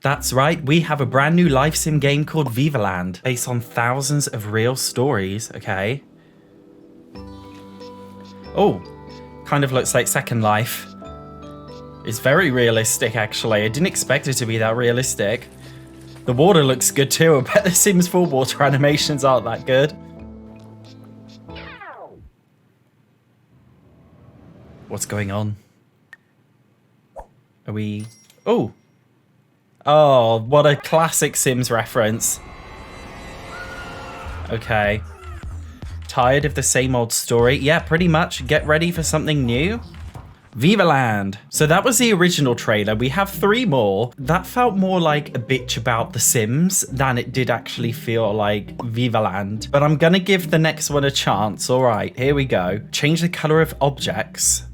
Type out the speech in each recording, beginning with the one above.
That's right, we have a brand new life sim game called Vivaland, based on thousands of real stories, okay? Oh, kind of looks like Second Life. It's very realistic, actually. I didn't expect it to be that realistic. The water looks good too. I bet the Sims 4 water animations aren't that good. What's going on? Are we... Oh! Oh, what a classic Sims reference. Okay. Tired of the same old story? Yeah, pretty much. Get ready for something new. Vivaland. So that was the original trailer. We have 3 more. That felt more like a bitch about The Sims than it did actually feel like Vivaland. But I'm gonna give the next one a chance. All right, here we go. Change the color of objects.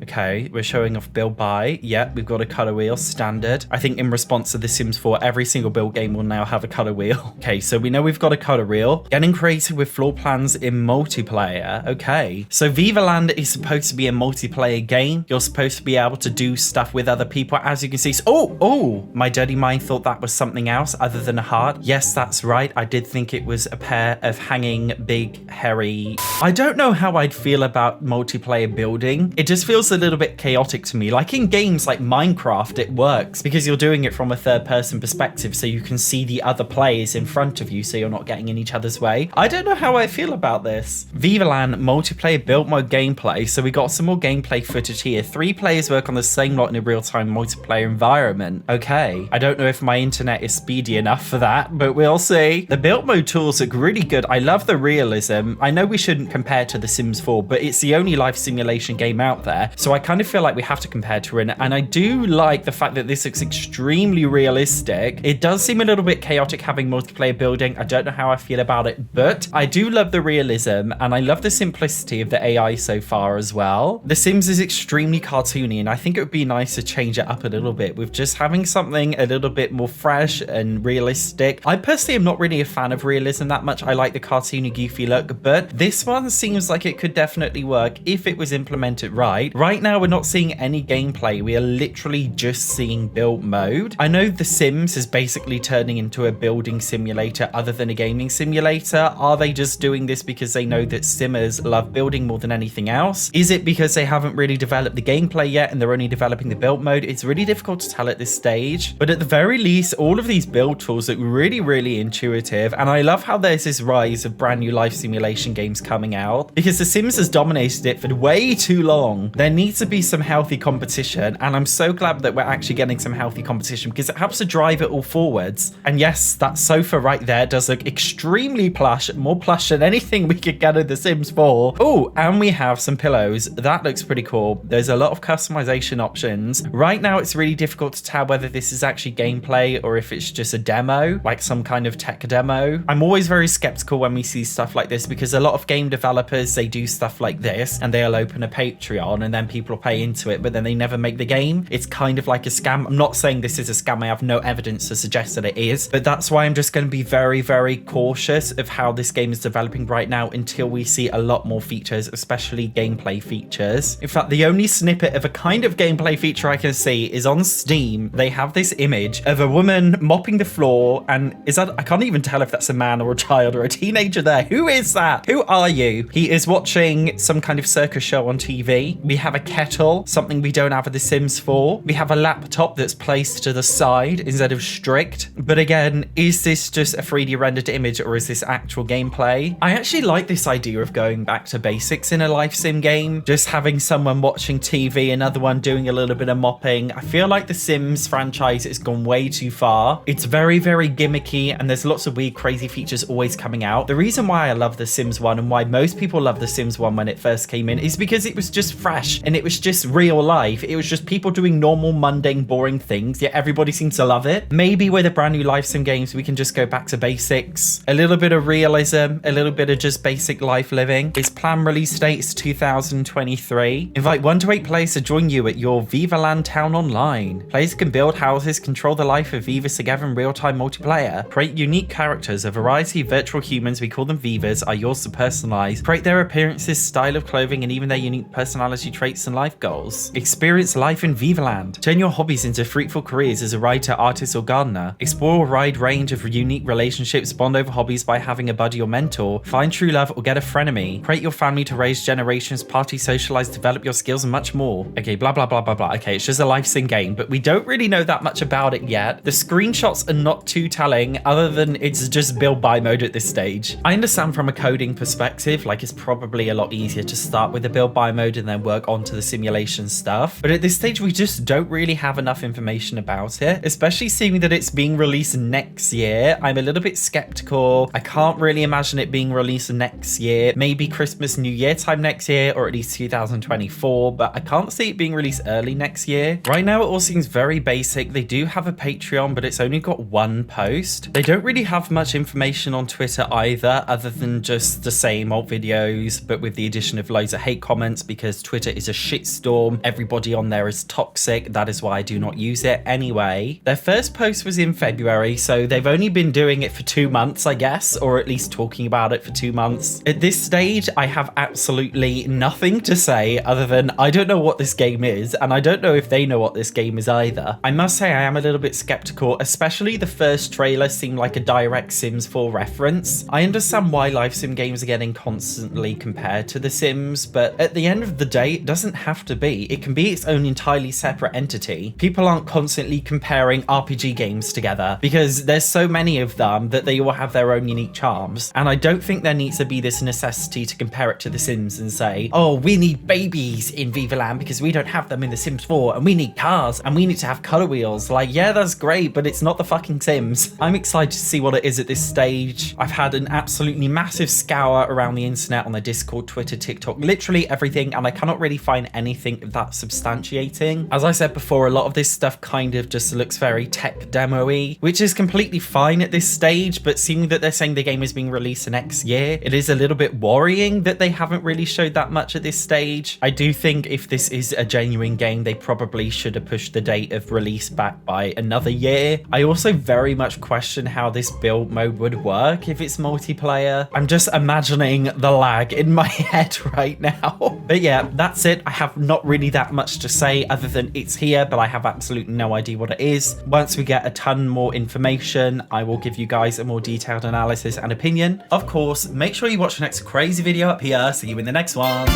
Okay, we're showing off build by. Yeah, we've got a color wheel, standard. I think in response to The Sims 4, every single build game will now have a color wheel. Okay, so we know we've got a color wheel. Getting creative with floor plans in multiplayer. Okay, so Vivaland is supposed to be a multiplayer game. You're supposed to be able to do stuff with other people, as you can see. Oh, my dirty mind thought that was something else other than a heart. Yes, that's right. I did think it was a pair of hanging big, hairy... I don't know how I'd feel about multiplayer building. It just feels a little bit chaotic to me. Like in games like Minecraft, it works because you're doing it from a third-person perspective, so you can see the other players in front of you, so you're not getting in each other's way. I don't know how I feel about this. Vivaland multiplayer build mode gameplay. So we got some more gameplay footage here. 3 players work on the same lot in a real-time multiplayer environment. Okay, I don't know if my internet is speedy enough for that, but we'll see. The build mode tools look really good. I love the realism. I know we shouldn't compare to The Sims 4, but it's the only life simulation game out there, so I kind of feel like we have to compare to it. And I do like the fact that this looks extremely realistic. It does seem a little bit chaotic having multiplayer building. I don't know how I feel about it, but I do love the realism and I love the simplicity of the AI so far as well. The Sims is extremely cartoony, and I think it would be nice to change it up a little bit with just having something a little bit more fresh and realistic. I personally am not really a fan of realism that much. I like the cartoony, goofy look, but this one seems like it could definitely work if it was implemented right. Right now, we're not seeing any gameplay. We are literally just seeing build mode. I know The Sims is basically turning into a building simulator other than a gaming simulator. Are they just doing this because they know that Simmers love building more than anything else? Is it because they haven't really developed the gameplay yet and they're only developing the build mode? It's really difficult to tell at this stage, but at the very least, all of these build tools look really, really intuitive. And I love how there's this rise of brand new life simulation games coming out because The Sims has dominated it for way too long. There needs to be some healthy competition, and I'm so glad that we're actually getting some healthy competition because it helps to drive it all forwards. And yes, that sofa right there does look extremely plush, more plush than anything we could get in The Sims 4. Oh, and we have some pillows. That looks pretty cool. There's a lot of customization options. Right now, it's really difficult to tell whether this is actually gameplay or if it's just a demo, like some kind of tech demo. I'm always very skeptical when we see stuff like this because a lot of game developers, they do stuff like this and they'll open a Patreon and then people pay into it, but then they never make the game. It's kind of like a scam. I'm not saying this is a scam. I have no evidence to suggest that it is, but that's why I'm just going to be very, very cautious of how this game is developing right now until we see a lot more features, especially gameplay features. In fact, the only snippet of a kind of gameplay feature I can see is on Steam. They have this image of a woman mopping the floor, and is that, I can't even tell if that's a man or a child or a teenager there. Who is that? Who are you? He is watching some kind of circus show on TV. We have a kettle, something we don't have in The Sims 4. We have a laptop that's placed to the side instead of strict. But again, is this just a 3D rendered image or is this actual gameplay? I actually like this idea of going back to basics in a life sim game. Just having someone watching TV, another one doing a little bit of mopping. I feel like The Sims franchise has gone way too far. It's very, very gimmicky and there's lots of weird, crazy features always coming out. The reason why I love The Sims 1 and why most people love The Sims 1 when it first came in is because it was just fresh and it was just real life. It was just people doing normal, mundane, boring things, yet everybody seems to love it. Maybe with a brand new life sim games, we can just go back to basics. A little bit of realism, a little bit of just basic life living. Its planned release date is 2023. Invite 1 to 8 players to join you at your Vivaland town online. Players can build houses, control the life of Vivas together in real-time multiplayer. Create unique characters. A variety of virtual humans, we call them Vivas, are yours to personalize. Create their appearances, style of clothing, and even their unique personality traits tastes and life goals. Experience life in Vivaland. Turn your hobbies into fruitful careers as a writer, artist, or gardener. Explore a wide range of unique relationships, bond over hobbies by having a buddy or mentor, find true love or get a frenemy, create your family to raise generations, party, socialize, develop your skills, and much more. Okay, blah, blah, blah, blah, blah. Okay, it's just a life sim game, but we don't really know that much about it yet. The screenshots are not too telling, other than it's just build buy mode at this stage. I understand from a coding perspective, like it's probably a lot easier to start with the build buy mode and then work onto the simulation stuff. But at this stage, we just don't really have enough information about it, especially seeing that it's being released next year. I'm a little bit skeptical. I can't really imagine it being released next year, maybe Christmas, New Year time next year, or at least 2024, but I can't see it being released early next year. Right now, it all seems very basic. They do have a Patreon, but it's only got one post. They don't really have much information on Twitter either, other than just the same old videos, but with the addition of loads of hate comments because Twitter is a shitstorm. Everybody on there is toxic. That is why I do not use it anyway. Their first post was in February, so they've only been doing it for 2 months, I guess, or at least talking about it for 2 months. At this stage, I have absolutely nothing to say other than I don't know what this game is, and I don't know if they know what this game is either. I must say I am a little bit skeptical, especially the first trailer seemed like a direct Sims 4 reference. I understand why live sim games are getting constantly compared to The Sims, but at the end of the day, it doesn't have to be. It can be its own entirely separate entity. People aren't constantly comparing RPG games together because there's so many of them that they all have their own unique charms. And I don't think there needs to be this necessity to compare it to The Sims and say, oh, we need babies in Vivaland because we don't have them in The Sims 4, and we need cars and we need to have color wheels. Like, yeah, that's great, but it's not the fucking Sims. I'm excited to see what it is at this stage. I've had an absolutely massive scour around the internet on the Discord, Twitter, TikTok, literally everything, and I cannot really find anything that substantiating. As I said before, a lot of this stuff kind of just looks very tech demo-y, which is completely fine at this stage, but seeing that they're saying the game is being released next year, it is a little bit worrying that they haven't really showed that much at this stage. I do think if this is a genuine game, they probably should have pushed the date of release back by another year. I also very much question how this build mode would work if it's multiplayer. I'm just imagining the lag in my head right now. But yeah, that's it. I have not really that much to say other than it's here, but I have absolutely no idea what it is. Once we get a ton more information, I will give you guys a more detailed analysis and opinion. Of course, make sure you watch the next crazy video up here. See you in the next one.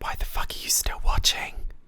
Why the fuck are you still watching?